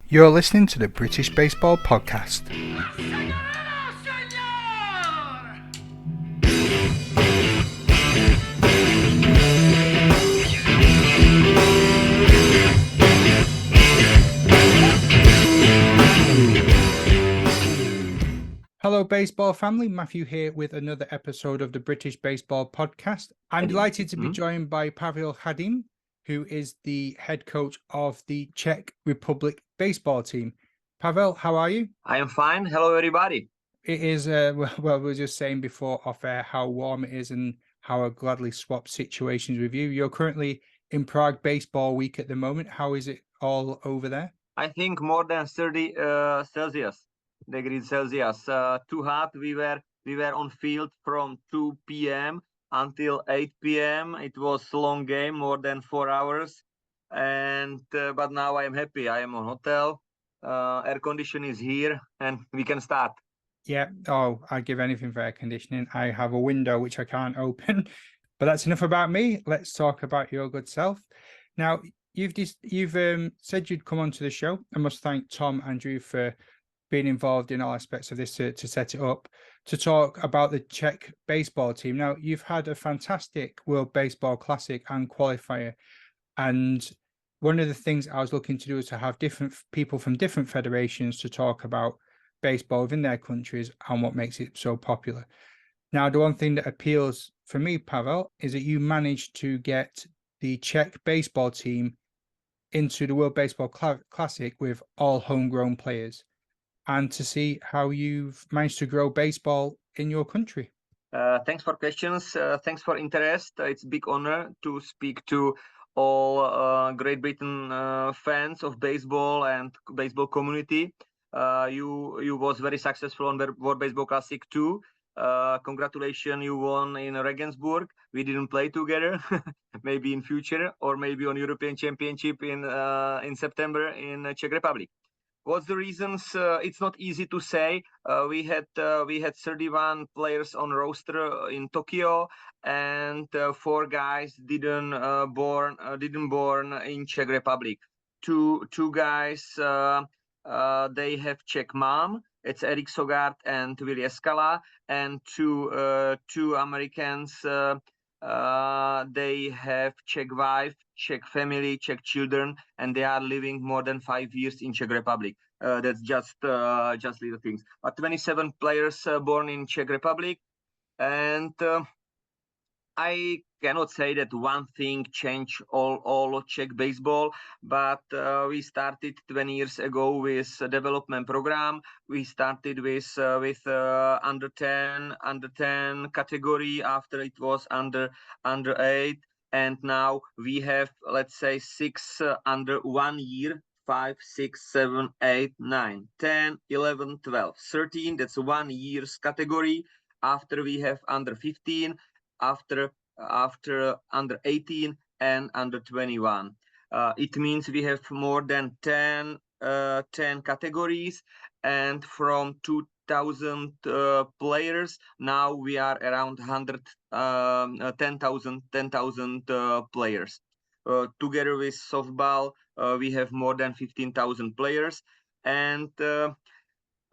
You're listening to the British Baseball Podcast. Hello, baseball family. Matthew here with another episode of the British Baseball Podcast. I'm delighted to be joined by Pavel Chadim, who is the head coach of the Czech Republic baseball team. Pavel, how are you? I am fine. Hello, everybody. It is, well, we were just saying before off air how warm it is and how I'd gladly swap situations with you. You're currently in Prague Baseball Week at the moment. How is it all over there? I think more than 30 degrees Celsius. Too hot. We were on field from 2 p.m. until 8 p.m. It was a long game, more than 4 hours. And but now I am happy. I am on hotel. Air condition is here, and we can start. Yeah. Oh, I'd give anything for air conditioning. I have a window which I can't open, but that's enough about me. Let's talk about your good self. Now, you've said you'd come onto the show. I must thank Tom and Drew for being involved in all aspects of this to set it up, to talk about the Czech baseball team. Now, you've had a fantastic World Baseball Classic and qualifier, and one of the things I was looking to do is to have different people from different federations to talk about baseball within their countries and what makes it so popular. Now, the one thing that appeals for me, Pavel, is that you managed to get the Czech baseball team into the World Baseball Classic with all homegrown players, and to see how you've managed to grow baseball in your country. Thanks for questions. Thanks for interest. It's a big honor to speak to all Great Britain fans of baseball and baseball community. You was very successful on the World Baseball Classic too. Congratulations, you won in Regensburg. We didn't play together, maybe in future, or maybe on European Championship in September in Czech Republic. What's the reasons? It's not easy to say. We had 31 players on roster in Tokyo, and 4 guys didn't born in Czech Republic. Two guys they have Czech mom. It's Eric Sogard and Willie Escala, and two Americans. They have Czech wife, Czech family, Czech children, and they are living more than 5 years in Czech Republic. That's just little things. 27 players born in Czech Republic, and I cannot say that one thing changed all Czech baseball, but we started 20 years ago with a development program. We started with under 10 category. After it was under 8, and now we have, let's say, 6 under 1 year. 5, 6, 7, 8, 9, 10, 11, 12, 13. That's 1 year's category. After we have under 15, after under 18 and under 21. It means we have more than 10 categories, and from 2,000 players, now we are around 10,000 players. Together with softball, we have more than 15,000 players, and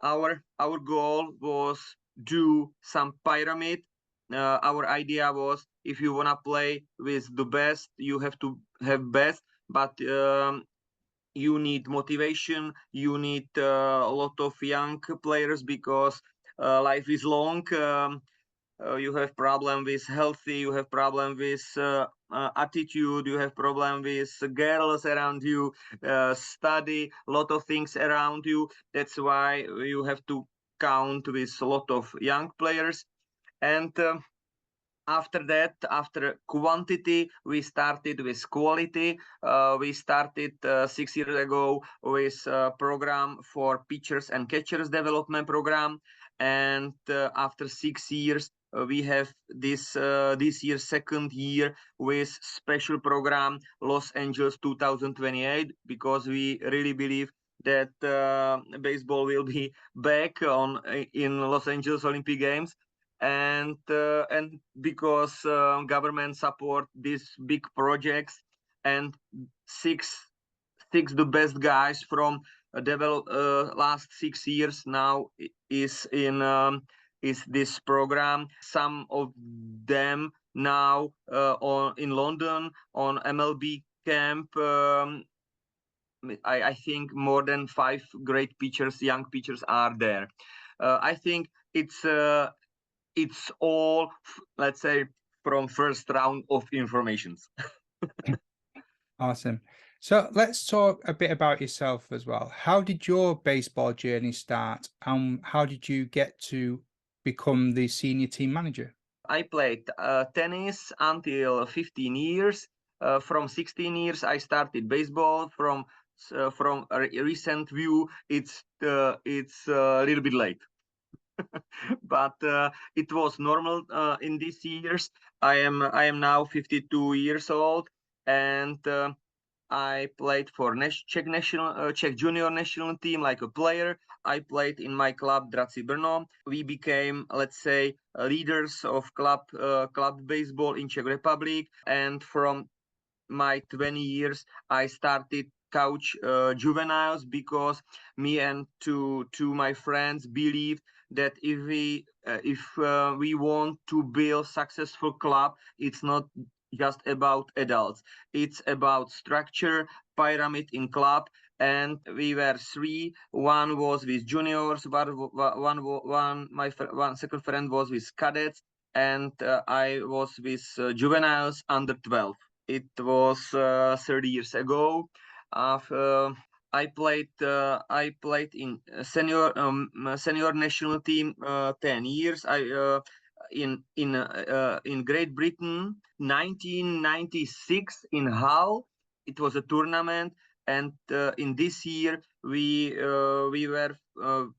our goal was do some pyramid. Our idea was, if you want to play with the best, you have to have best, but you need motivation, you need a lot of young players, because life is long. You have problem with healthy, you have problem with attitude, you have problem with girls around you, study, lot of things around you. That's why you have to count with a lot of young players. And after that, after quantity, we started with quality. We started 6 years ago with a program for pitchers and catchers development program. And after 6 years, we have this year, second year, with special program Los Angeles 2028, because we really believe that baseball will be back in Los Angeles Olympic Games, and because government support these big projects, and six the best guys from developed last 6 years now is is this program. Some of them now in London on MLB camp. I think more than 5 great pitchers, young pitchers are there. I think it's all, let's say, from first round of informations. Awesome. So let's talk a bit about yourself as well. How did your baseball journey start, and how did you get to become the senior team manager? I played tennis until 15 years. From 16 years, I started baseball. From a recent view, it's a little bit late. But it was normal in these years. I am now 52 years old, and I played for Czech junior national team like a player. I played in my club Draci Brno. We became, let's say, leaders of club baseball in Czech Republic, and from my 20 years, I started coach juveniles because me and two my friends believed that if we want to build successful club, it's not just about adults. It's about structure, pyramid in club. And we were three. One was with juniors. One second friend was with cadets, and I was with juveniles under 12. It was 30 years ago. I played in senior national team 10 years. In Great Britain, 1996 in Hull. It was a tournament, and in this year we were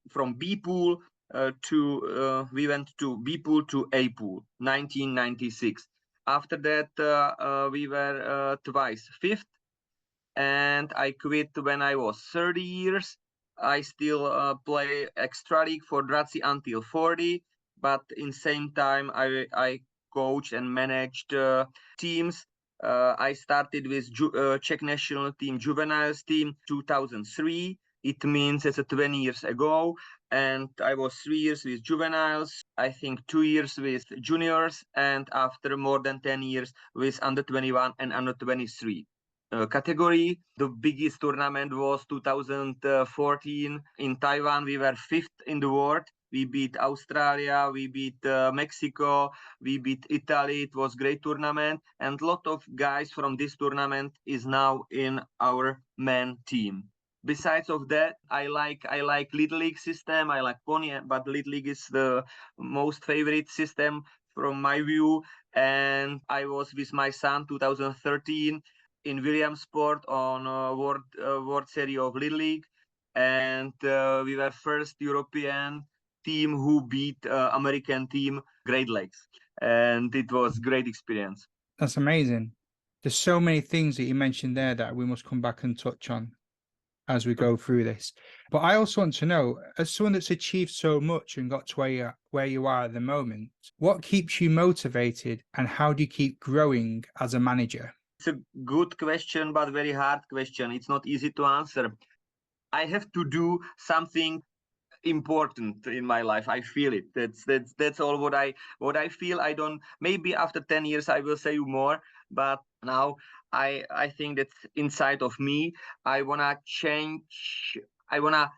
from B pool we went to B pool to A pool. 1996. After that, we were twice fifth, and I quit when I was 30 years. I still play extra league for Draci until 40, but in same time I coached and managed teams. I started with Czech national team juveniles team 2003. It means it's 20 years ago, and I was 3 years with juveniles. I think 2 years with juniors, and after more than 10 years with under 21 and under 23 category. The biggest tournament was 2014 in Taiwan. We were fifth in the world. We beat Australia, we beat Mexico, we beat Italy. It was great tournament, and a lot of guys from this tournament is now in our men team. Besides of that, I like Little League system. I like Pony, but Little League is the most favorite system from my view. And I was with my son 2013 in Williamsport on World Series of Little League, and we were first European team who beat American team Great Lakes, and it was great experience. That's amazing. There's so many things that you mentioned there that we must come back and touch on as we go through this. But I also want to know, as someone that's achieved so much and got to where you are at the moment, what keeps you motivated, and how do you keep growing as a manager? It's a good question, but very hard question. It's not easy to answer. I have to do something important in my life. I feel it. That's all what I feel. I don't, maybe after 10 years I will say you more, but now I think that's inside of me. I wanna change. I wanna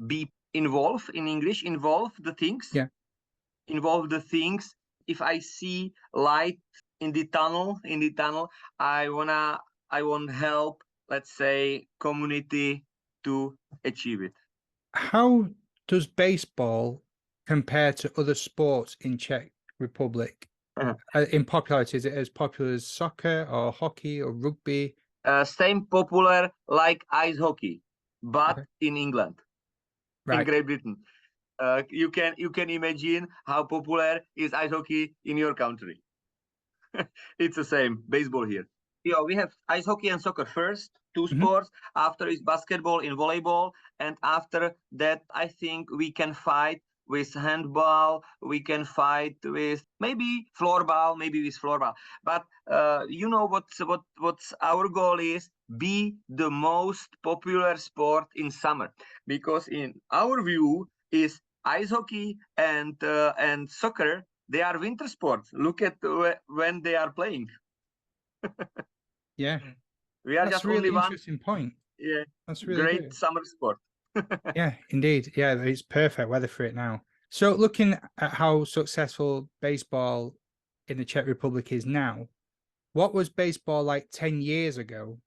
be involved, in English, involve the things. Yeah. Involve the things. If I see light in the tunnel, I want help, let's say, community to achieve it. How does baseball compare to other sports in Czech Republic? In popularity, is it as popular as soccer or hockey or rugby? Same popular like ice hockey, but Okay. in England, in Right. Great Britain. You can imagine how popular is ice hockey in your country. It's the same baseball here. Yeah, we have ice hockey and soccer first, two sports. After is basketball and volleyball, and after that, I think we can fight with handball, we can fight with maybe floorball, but you know what's our goal is? Be the most popular sport in summer, because in our view is ice hockey and soccer, they are winter sports. Look at when they are playing. Yeah, We are that's just a really only one. interesting point. Yeah, That's really great good. summer sport. Yeah, indeed. Yeah, it's perfect weather for it now. So looking at how successful baseball in the Czech Republic is now, what was baseball like 10 years ago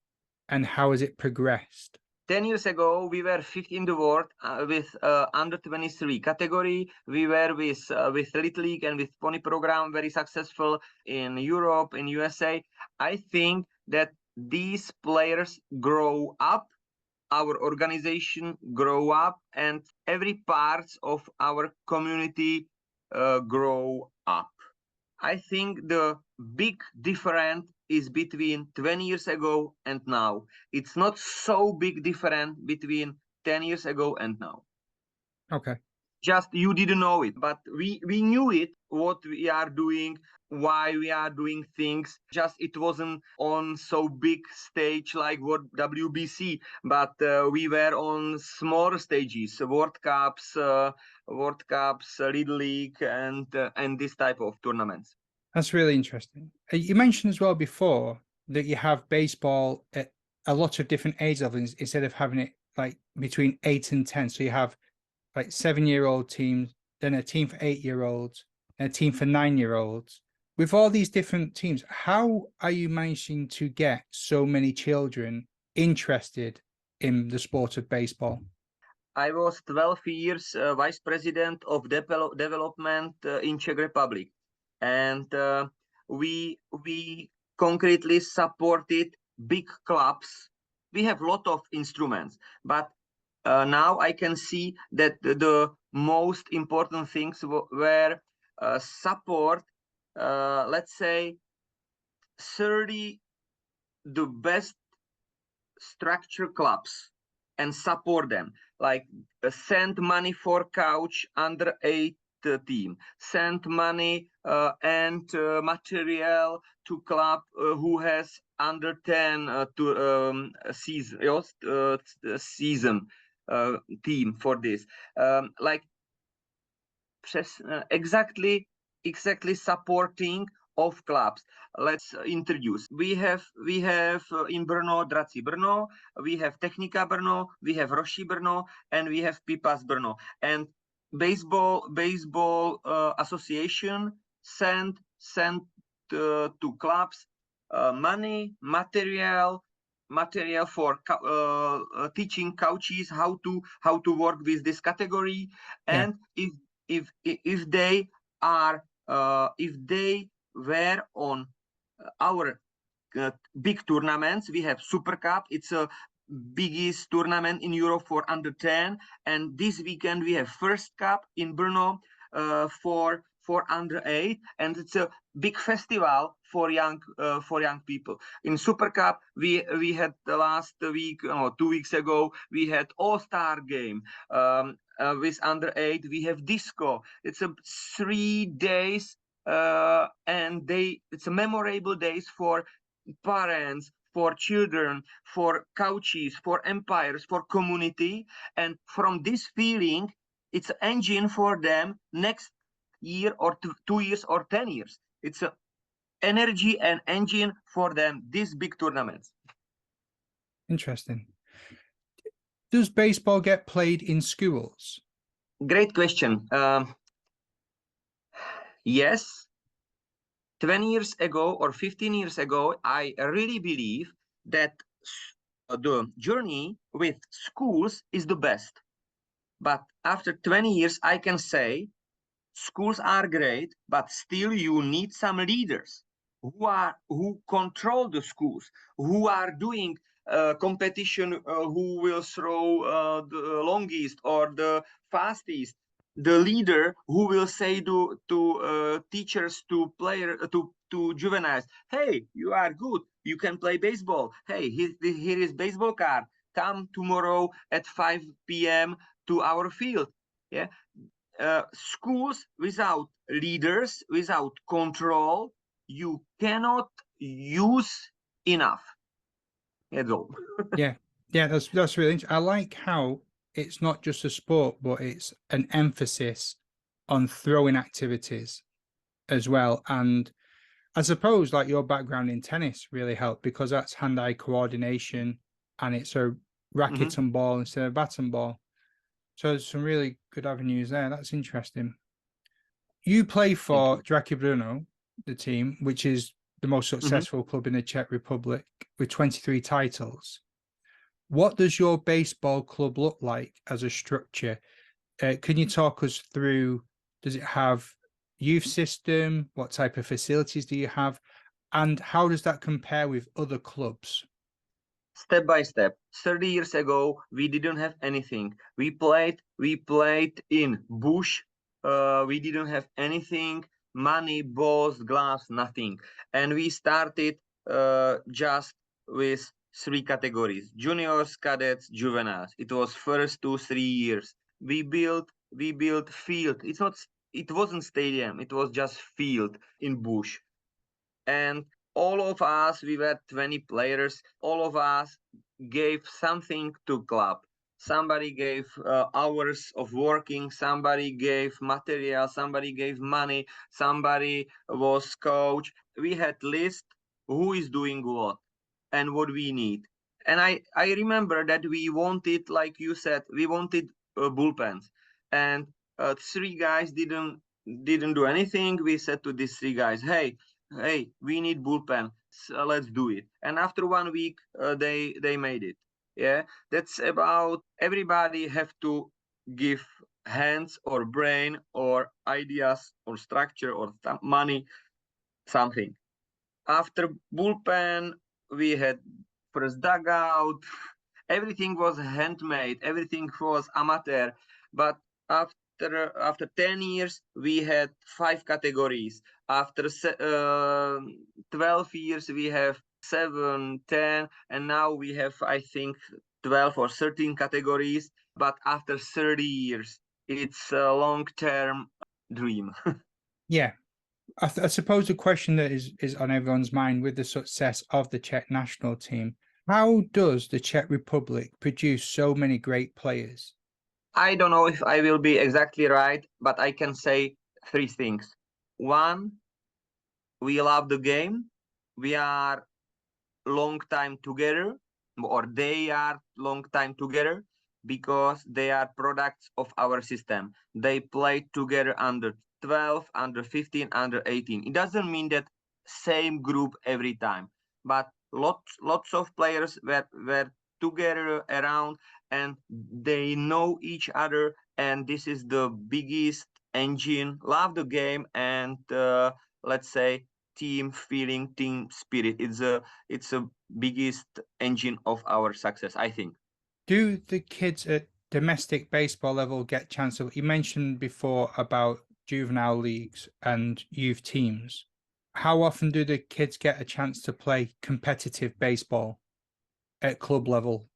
and how has it progressed? 10 years ago, we were fifth in the world with under 23 category. We were with Little League and with Pony program very successful in Europe, in USA. I think that these players grow up, our organization grow up, and every parts of our community grow up. I think the big difference is between 20 years ago and now. It's not so big difference between 10 years ago and now. Okay. Just you didn't know it, but we knew it, what we are doing, why we are doing things. Just it wasn't on so big stage like what WBC, but we were on smaller stages, World Cups, Little League, and this type of tournaments. That's really interesting. You mentioned as well before that you have baseball at a lot of different age levels instead of having it like between 8 and 10. So you have like 7-year-old teams, then a team for 8-year-olds, and a team for 9-year-olds. With all these different teams, how are you managing to get so many children interested in the sport of baseball? I was 12 years vice president of development in Czech Republic, and we concretely supported big clubs. We have a lot of instruments, but now I can see that the most important things were support, let's say, 30 the best structure clubs and support them, like send money for coach under 8 team, send money and material to club who has under 10 to season team for this, like exactly supporting of clubs. Let's introduce. We have in Brno Draci Brno, we have Technika Brno, we have Roši Brno, and we have Pipas Brno. And baseball association sent to clubs money, material for teaching coaches how to work with this category, and if they were on our big tournaments. We have Super Cup. It's a biggest tournament in Europe for under 10, and this weekend we have First Cup in Brno for under 8, and it's a big festival for young people. In Super Cup, we had the last week, 2 weeks ago, we had All-Star game. With under 8, we have disco. It's a 3 days, and it's a memorable days for parents, for children, for coaches, for empires, for community. And from this feeling, it's an engine for them next year or 2 years or 10 years. It's an energy and engine for them, these big tournaments. Interesting. Does baseball get played in schools? Great question. Yes. 20 years ago or 15 years ago, I really believe that the journey with schools is the best. But after 20 years, I can say schools are great, but still you need some leaders who control the schools, who are doing competition, who will throw the longest or the fastest, the leader who will say to teachers, to player, to juveniles, hey, you are good, you can play baseball, hey, here is baseball card, come tomorrow at 5 p.m. to our field. Yeah, schools without leaders, without control, you cannot use enough. That's all. Yeah, yeah, that's really interesting. I like how it's not just a sport, but it's an emphasis on throwing activities as well. And I suppose like your background in tennis really helped because that's hand-eye coordination and it's a racket and ball instead of bat and ball. So there's some really good avenues there. That's interesting. You play for Draki Brno, the team, which is the most successful club in the Czech Republic with 23 titles. What does your baseball club look like as a structure? Can you talk us through, does it have youth system? What type of facilities do you have? And how does that compare with other clubs? Step by step. 30 years ago, we didn't have anything. We played in bush. We didn't have anything, money, balls, gloves, nothing. And we started just with 3 categories: juniors, cadets, juveniles. It was first 2-3 years. We built field. It wasn't stadium. It was just field in bush. And all of us, we were 20 players, all of us gave something to club. Somebody gave hours of working, somebody gave material, somebody gave money, somebody was coach. We had list who is doing what and what we need. And I remember that we wanted, like you said, we wanted bullpens. And 3 guys didn't do anything. We said to these 3 guys, hey, we need bullpen, so let's do it. And after 1 week they made it. Yeah, that's about, everybody have to give hands or brain or ideas or structure or money, something. After bullpen we had first dugout. Everything was handmade, everything was amateur. But after 10 years we had 5 categories. After 12 years we have 7, 10, and now we have, I think, 12 or 13 categories. But after 30 years, it's a long-term dream. Yeah, I suppose the question that is on everyone's mind with the success of the Czech national team, how does the Czech Republic produce so many great players? I don't know if I will be exactly right, but I can say 3 things. One, we love the game. We are long time together, or they are long time together, because they are products of our system. They play together under 12, under 15, under 18. It doesn't mean that same group every time, but lots of players were together around, and they know each other, and this is the biggest engine. Love the game, and let's say team feeling, team spirit. It's a biggest engine of our success, I think. Do the kids at domestic baseball level get chance of, you mentioned before about juvenile leagues and youth teams. How often do the kids get a chance to play competitive baseball at club level?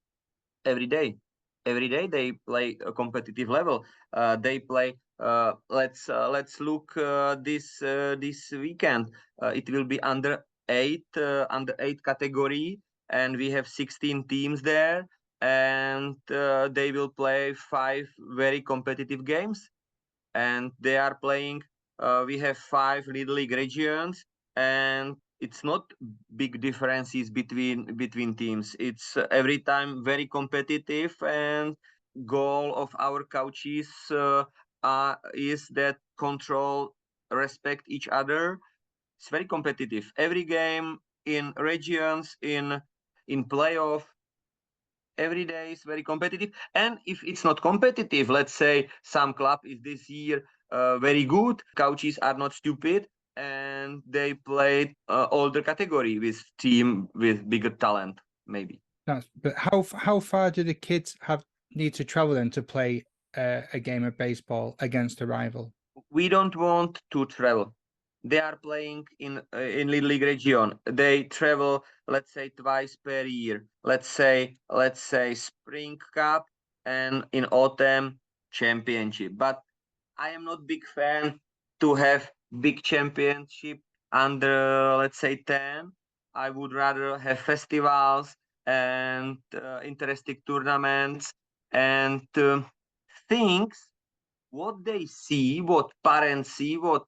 Every day. Every day they play a competitive level. They play. Let's look this weekend. It will be under 8 category, and we have 16 teams there, and they will play 5 very competitive games, and they are playing. We have 5 little league regions, and it's not big differences between teams. It's every time very competitive, and goal of our coaches is that control, respect each other. It's very competitive. Every game in regions, in playoff, every day is very competitive. And if it's not competitive, let's say some club is this year very good, coaches are not stupid, and they played older category with team with bigger talent, maybe. But how far do the kids need to travel then to play a game of baseball against a rival? We don't want to travel. They are playing in Little League region. They travel, let's say, twice per year. Let's say Spring Cup, and in autumn championship. But I am not big fan to have big championship under, let's say, 10. I would rather have festivals and interesting tournaments and things what they see, what parents see, what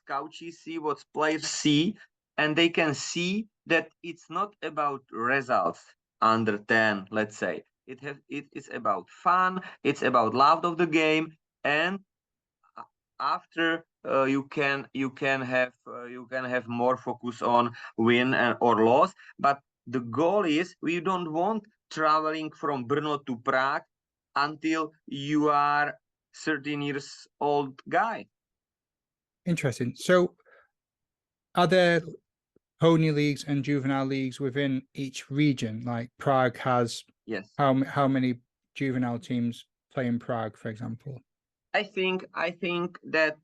coaches see, what players see, and they can see that it's not about results under 10, let's say. It is about fun, it's about love of the game, and after you can have more focus on win or loss, but the goal is we don't want traveling from Brno to Prague until you are 13 years old guy. Interesting. So, are there pony leagues and juvenile leagues within each region? Like Prague has, yes, how many juvenile teams play in Prague, for example? I think that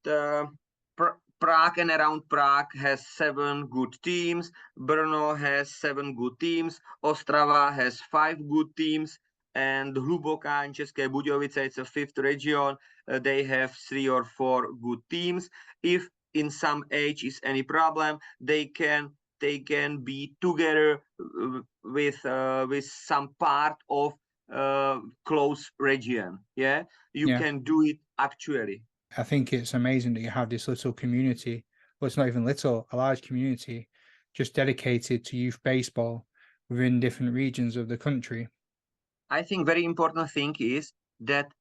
Prague and around Prague has 7 good teams. Brno has 7 good teams. Ostrava has 5 good teams. And Hluboká in České Budějovice, it's a 5th region. They have 3 or 4 good teams. If in some age is any problem, they can be together with some part of close region. Yeah, you can do it actually. I think it's amazing that you have this little community. Well, it's not even little, a large community just dedicated to youth baseball within different regions of the country. I think very important thing is that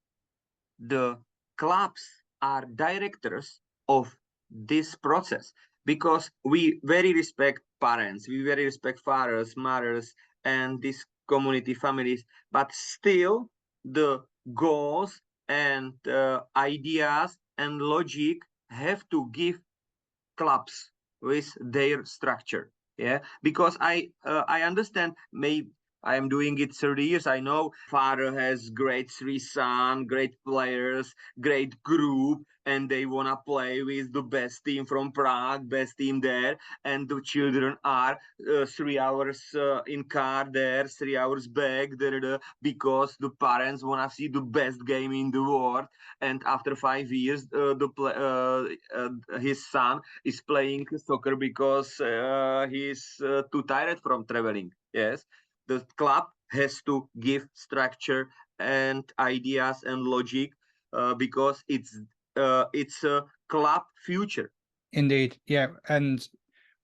the clubs are directors of this process, because we very respect parents, we very respect fathers, mothers, and these community families, but still the goals and ideas and logic have to give clubs with their structure. Yeah, because I understand, maybe I am doing it 30 years. I know father has great 3 sons, great players, great group, and they wanna play with the best team from Prague, best team there, and the children are 3 hours in car there, 3 hours back there, because the parents wanna see the best game in the world. And after 5 years, his son is playing soccer because he's too tired from traveling. Yes, the club has to give structure and ideas and logic, because it's a club future. Indeed, yeah. And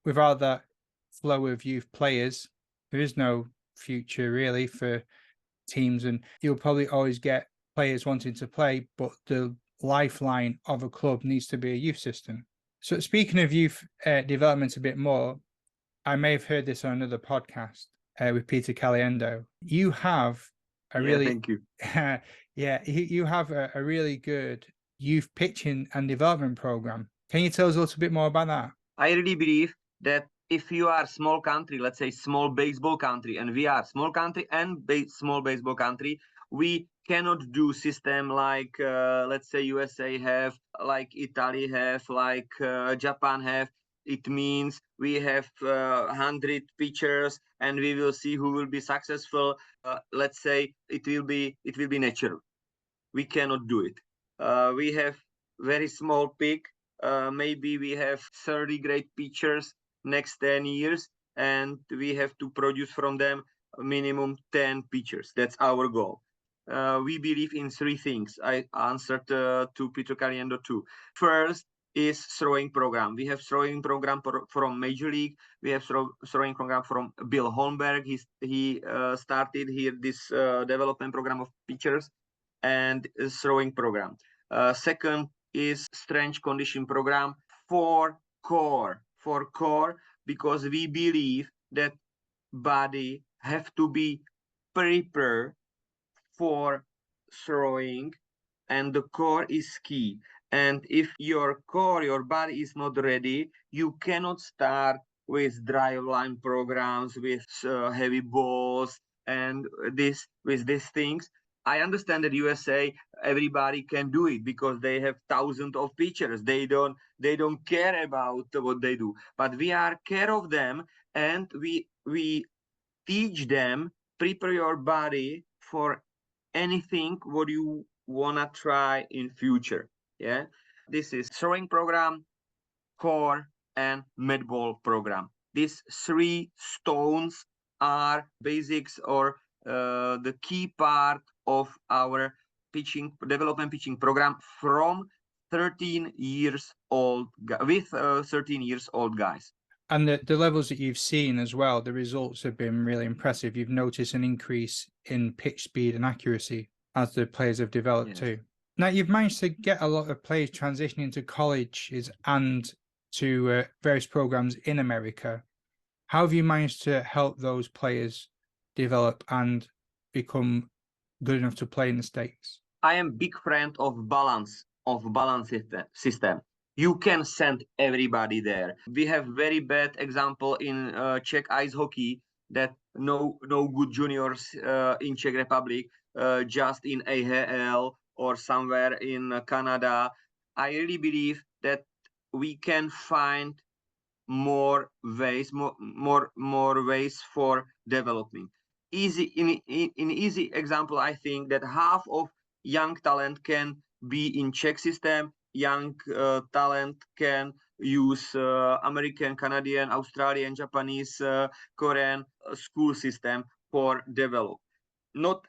without that flow of youth players, there is no future really for teams, and you'll probably always get players wanting to play, but the lifeline of a club needs to be a youth system. So, speaking of youth development a bit more, I may have heard this on another podcast with Peter Caliendo. You have a really, thank you. you have a really good youth pitching and development program. Can you tell us a little bit more about that? I really believe that if you are small country, let's say small baseball country, and we are small country and small baseball country, we cannot do system like let's say USA have, like Italy have, like Japan have. It means we have 100 pitchers and we will see who will be successful. Let's say it will be natural. We cannot do it. We have very small peak. Maybe we have 30 great pitchers next 10 years, and we have to produce from them minimum 10 pitchers. That's our goal. We believe in 3 things. I answered to Peter Caliendo too. First is throwing program. We have throwing program from Major League. We have throwing program from Bill Holmberg. He started here this development program of pitchers and throwing program. Second is strength condition program for core, because we believe that body have to be prepared for throwing, and the core is key. And if your core, your body is not ready, you cannot start with drive line programs, with heavy balls, and with these things. I understand that USA, everybody can do it because they have thousands of pitchers. They don't care about what they do, but we are care of them, and we teach them, prepare your body for anything what you wanna try in future. Yeah, this is throwing program, core, and medball program. These three stones are basics or the key part of our pitching development pitching program from 13 years old with 13 years old guys. And the levels that you've seen as well, the results have been really impressive. You've noticed an increase in pitch speed and accuracy as the players have developed too. Now, you've managed to get a lot of players transitioning to colleges and to various programs in America. How have you managed to help those players develop and become good enough to play in the States? I am big friend of balance system. You can send everybody there. We have very bad example in Czech ice hockey that no good juniors in Czech Republic, just in AHL or somewhere in Canada. I really believe that we can find more ways for developing. In easy example, I think that half of young talent can be in Czech system. Young talent can use American, Canadian, Australian, Japanese, Korean school system for develop. Not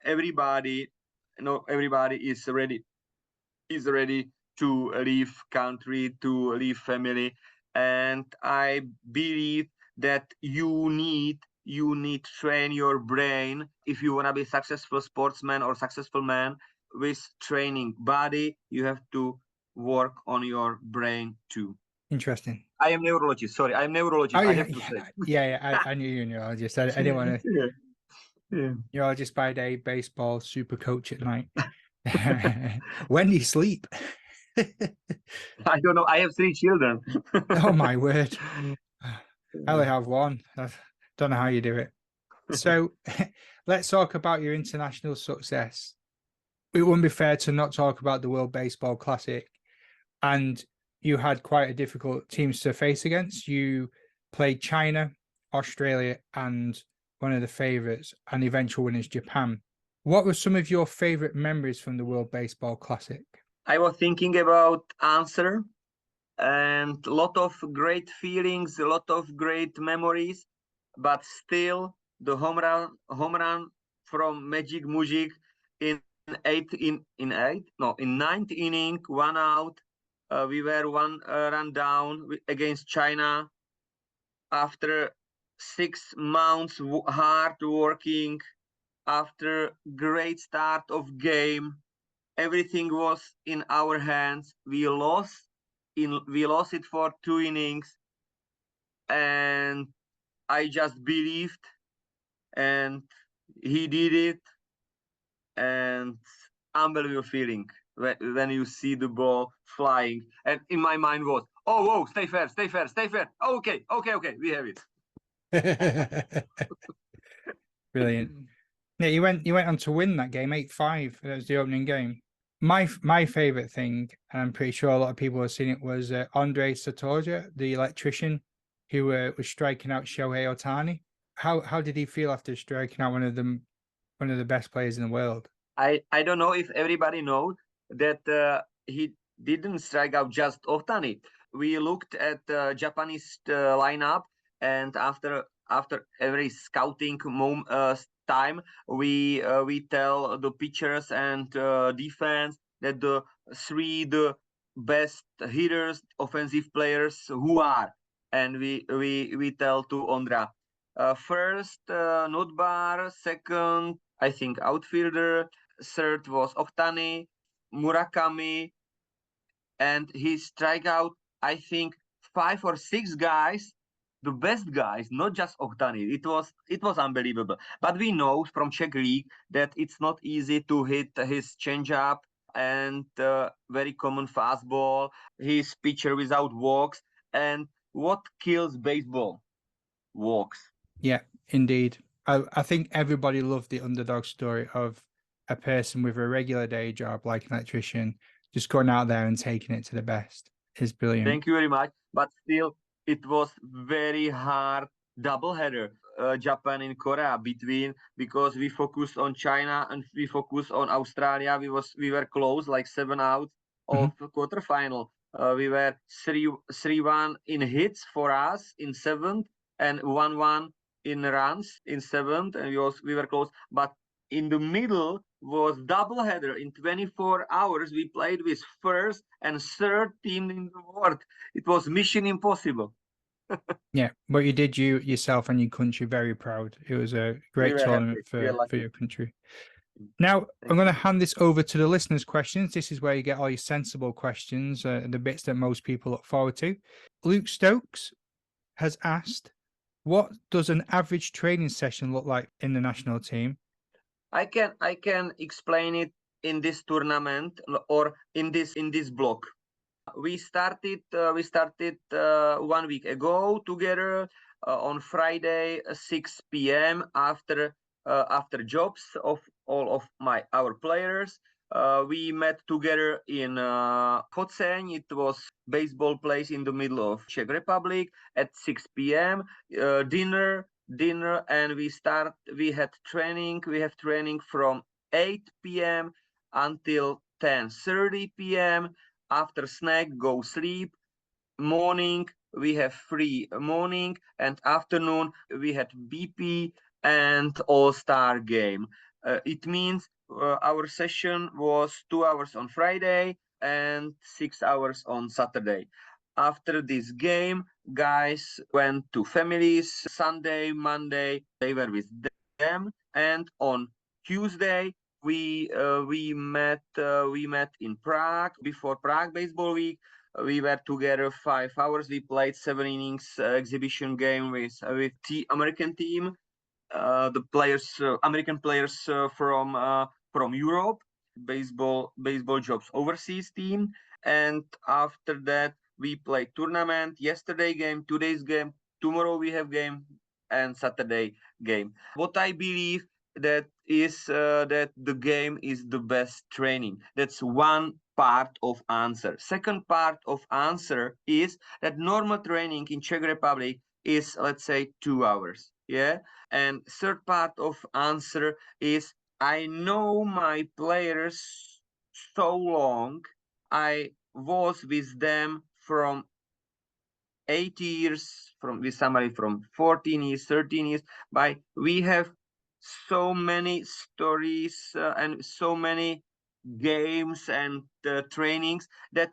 everybody is ready to leave country, to leave family, and I believe that you need train your brain if you want to be successful sportsman or successful man. With training body, you have to work on your brain too. Interesting. I am neurologist. Sorry, I am neurologist. Oh, I yeah, have to say. I knew you were a neurologist. I didn't want to. Yeah. Neurologist by day, baseball, super coach at night. When do you sleep? I don't know. I have 3 children. Oh my word. I only have one. I don't know how you do it. So let's talk about your international success. It wouldn't be fair to not talk about the World Baseball Classic. And you had quite a difficult teams to face against. You played China, Australia, and one of the favorites and eventual winners, Japan. What were some of your favorite memories from the World Baseball Classic? I was thinking about answer and a lot of great feelings, a lot of great memories, but still the home run from Magic Mujic in ninth inning, 1 out. We were 1 run down against China after 6 months hard working, after great start of game. Everything was in our hands. We lost it for 2 innings, and I just believed, and he did it, and unbelievable feeling when you see the ball flying. And in my mind was, oh, stay fair. Oh, okay, we have it. Brilliant. Yeah, you went on to win that game 8-5. That was the opening game. My favorite thing, and I'm pretty sure a lot of people have seen it, was Andre Satorja, the electrician, who was striking out Shohei Ohtani. How did he feel after striking out one of the best players in the world? I don't know if everybody knows that he didn't strike out just Ohtani. We looked at Japanese lineup, and after every scouting time, we tell the pitchers and defense that the best hitters, offensive players who are, and we tell to Ondra. First, Notbar. Second, I think outfielder. Third was Ohtani, Murakami, and he strike out, I think, 5 or 6 guys, the best guys, not just Ohtani. It was unbelievable. But we know from Czech League that it's not easy to hit his changeup and very common fastball. His pitcher without walks. And what kills baseball? Walks. Yeah, indeed. I think everybody loved the underdog story of a person with a regular day job like an electrician just going out there and taking it to the best. Is brilliant. Thank you very much. But still, it was very hard doubleheader, Japan and Korea between, because we focused on China and we focused on Australia. We were close, like 7 out. of quarterfinal. We were 3-1 in hits for us in seventh and 1-1 in runs in seventh, and we were close. But in the middle was double header. In 24 hours, we played with first and third team in the world. It was mission impossible. Yeah, but you did yourself and your country very proud. It was a great tournament for your country. Now, I'm going to hand this over to the listeners' questions. This is where you get all your sensible questions, the bits that most people look forward to. Luke Stokes has asked, what does an average training session look like in the national team? I can explain it in this tournament or in this block. We started 1 week ago together on Friday 6 p.m. after jobs of all of our players. We met together in Choceň. It was baseball place in the middle of Czech Republic at 6 p.m. Dinner, and we have training from 8 p.m. until 10:30 p.m. After snack, go sleep. Morning, we have free morning, and afternoon we had BP and all-star game. It means our session was 2 hours on Friday and 6 hours on Saturday. After this game, guys went to families. Sunday, Monday, they were with them, and on Tuesday we met in Prague before Prague Baseball Week. We were together 5 hours. We played 7 innings exhibition game with the American team. The players, American players from Europe, baseball jobs overseas team, and after that we played tournament. Yesterday game, today's game, tomorrow we have game, and Saturday game. What I believe that is that the game is the best training. That's one part of answer. Second part of answer is that normal training in Czech Republic is, let's say, 2 hours. Yeah. And third part of answer is I know my players so long. I was with them from 8 years, with somebody from 14 years, 13 years. But we have so many stories and so many games and trainings that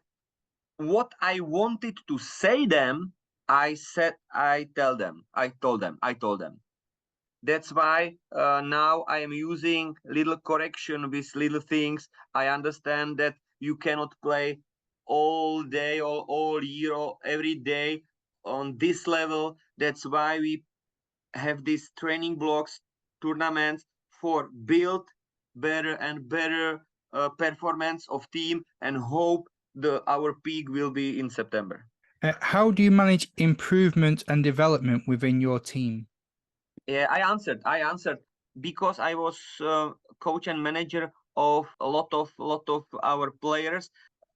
what I wanted to say them, I told them. That's why now I am using little correction with little things. I understand that you cannot play all day or all year or every day on this level. That's why we have these training blocks, tournaments for build better and better performance of team, and hope our peak will be in September. How do you manage improvement and development within your team? Yeah, I answered because I was coach and manager of a lot of our players.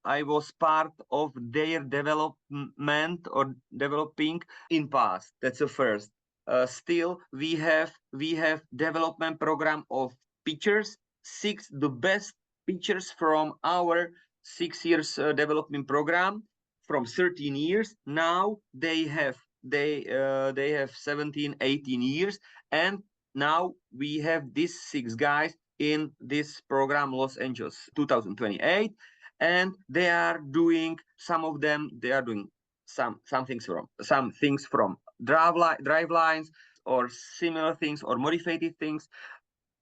I was part of their development or developing in past. That's the first. Still, we have development program of pitchers. 6 the best pitchers from our 6 years development program from 13 years. Now they have 17, 18 years, and now we have these 6 guys in this program Los Angeles 2028, and they are doing, some of them they are doing some things from drive lines or similar things or modified things.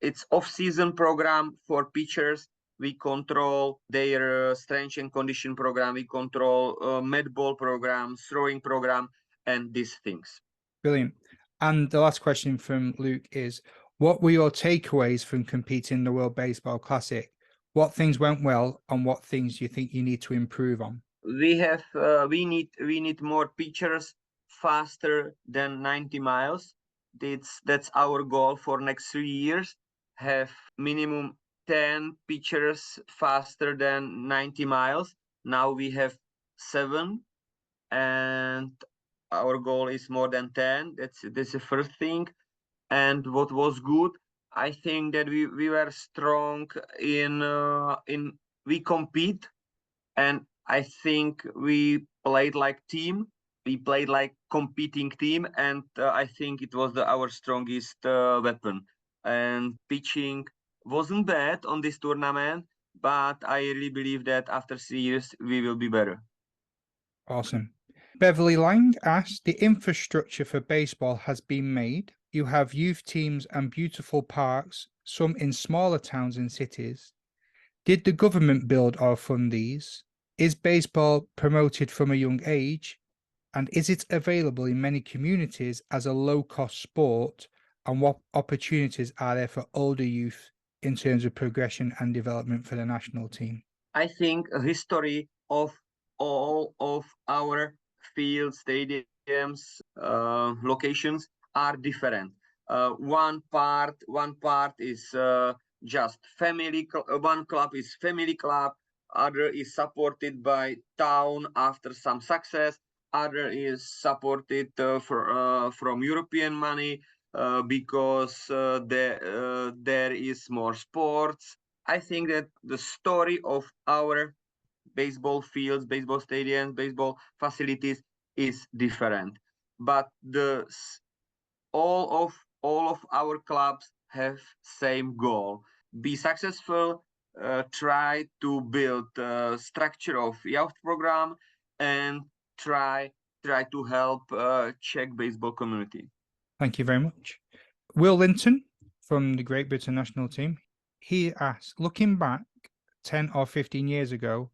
It's off-season program for pitchers. We control their strength and condition program. We control med ball program, throwing program, and these things. Brilliant. And the last question from Luke is, what were your takeaways from competing in the World Baseball Classic? What things went well and what things do you think you need to improve on? We need more pitchers faster than 90 miles. That's our goal for next 3 years. Have minimum 10 pitchers faster than 90 miles. Now we have 7, and our goal is more than 10. That's the first thing. And what was good, I think that we were strong in we compete And I think we played like team. We played like competing team, and I think it was our strongest weapon. And pitching wasn't bad on this tournament, but I really believe that after 3 years we will be better. Awesome. Beverly Lang asked, the infrastructure for baseball has been made. You have youth teams and beautiful parks, some in smaller towns and cities. Did the government build or fund these? Is baseball promoted from a young age? And is it available in many communities as a low-cost sport? And what opportunities are there for older youth in terms of progression and development for the national team? I think a history of all of our field stadiums locations are different. One part is just family. One club is family club. Other is supported by town after some success. Other is supported from European money because there is more sports. I think that the story of our baseball fields, baseball stadiums, baseball facilities is different. But all of our clubs have same goal: be successful, try to build a structure of youth program, and try to help Czech baseball community. Thank you very much. Will Linton from the Great Britain national team, he asked, looking back 10 or 15 years ago,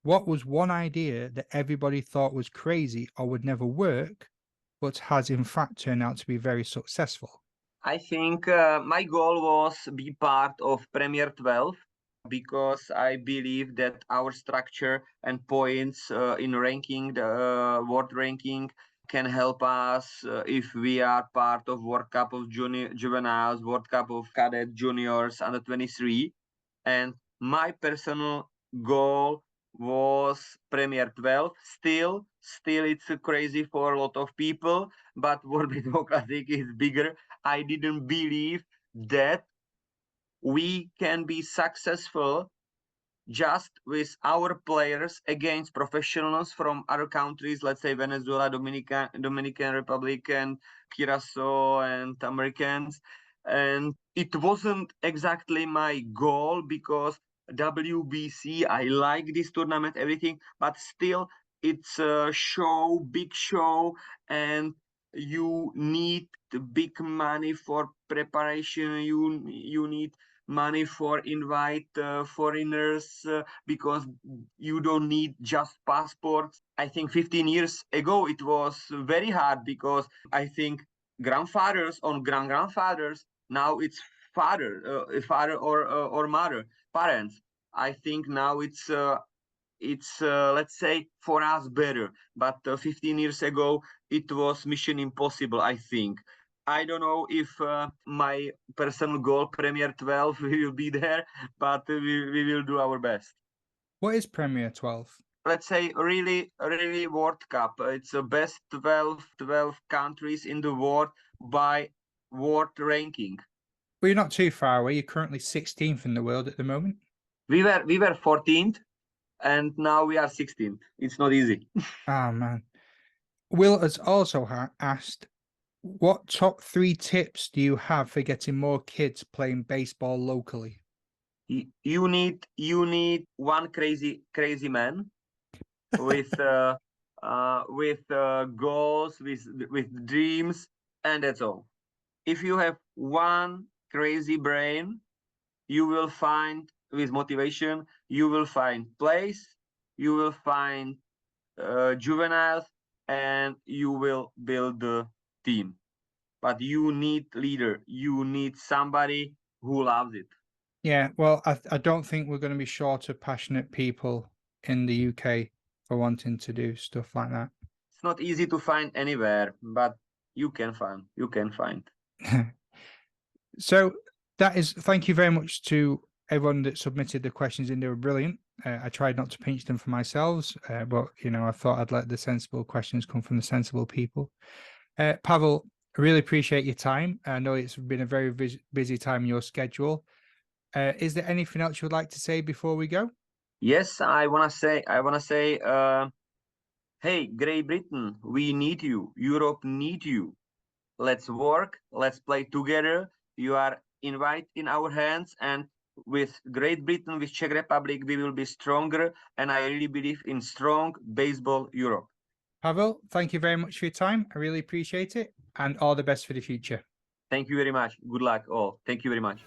what was one idea that everybody thought was crazy or would never work, but has in fact turned out to be very successful? I think my goal was be part of Premier 12 because I believe that our structure and points in ranking, the world ranking, can help us if we are part of World Cup of Juveniles, World Cup of Cadet Juniors under 23. And my personal goal was Premier 12. Still, it's crazy for a lot of people, but World Baseball Classic is bigger. I didn't believe that we can be successful just with our players against professionals from other countries, let's say Venezuela, Dominican Republic, and Curacao, and Americans. And it wasn't exactly my goal because WBC, I like this tournament, everything, but still it's a show, big show, and you need big money for preparation. You need money for invite foreigners because you don't need just passports. I think 15 years ago it was very hard because I think grandfathers on grandfathers, now it's father or mother, parents. I think now it's let's say for us better, but 15 years ago it was mission impossible, I think. I don't know if my personal goal Premier 12 will be there, but we will do our best. What is Premier 12? Let's say really World Cup. It's the best 12 countries in the world by world ranking. Well, you're not too far away. You're currently 16th in the world at the moment. We were 14th and now we are 16th. It's not easy. Oh, man. Will has also asked, what top 3 tips do you have for getting more kids playing baseball locally? You need one crazy man with goals, with dreams, and that's all. If you have one crazy brain, you will find, with motivation, you will find place, you will find juveniles, and you will build the team. But you need leader. You need somebody who loves it. Yeah, well, I don't think we're going to be short of passionate people in the UK for wanting to do stuff like that. It's not easy to find anywhere, but you can find. So that is, thank you very much to everyone that submitted the questions in. They were brilliant. I tried not to pinch them for myself, but I thought I'd let the sensible questions come from the sensible people. Pavel, I really appreciate your time. I know it's been a very busy time in your schedule. Is there anything else you would like to say before we go? Yes, I wanna say, hey, Great Britain, we need you. Europe need you. Let's work. Let's play together. You are invited in our hands, and with Great Britain, with Czech Republic, we will be stronger. And I really believe in strong baseball Europe. Pavel, thank you very much for your time. I really appreciate it, and all the best for the future. Thank you very much. Good luck, all. Thank you very much.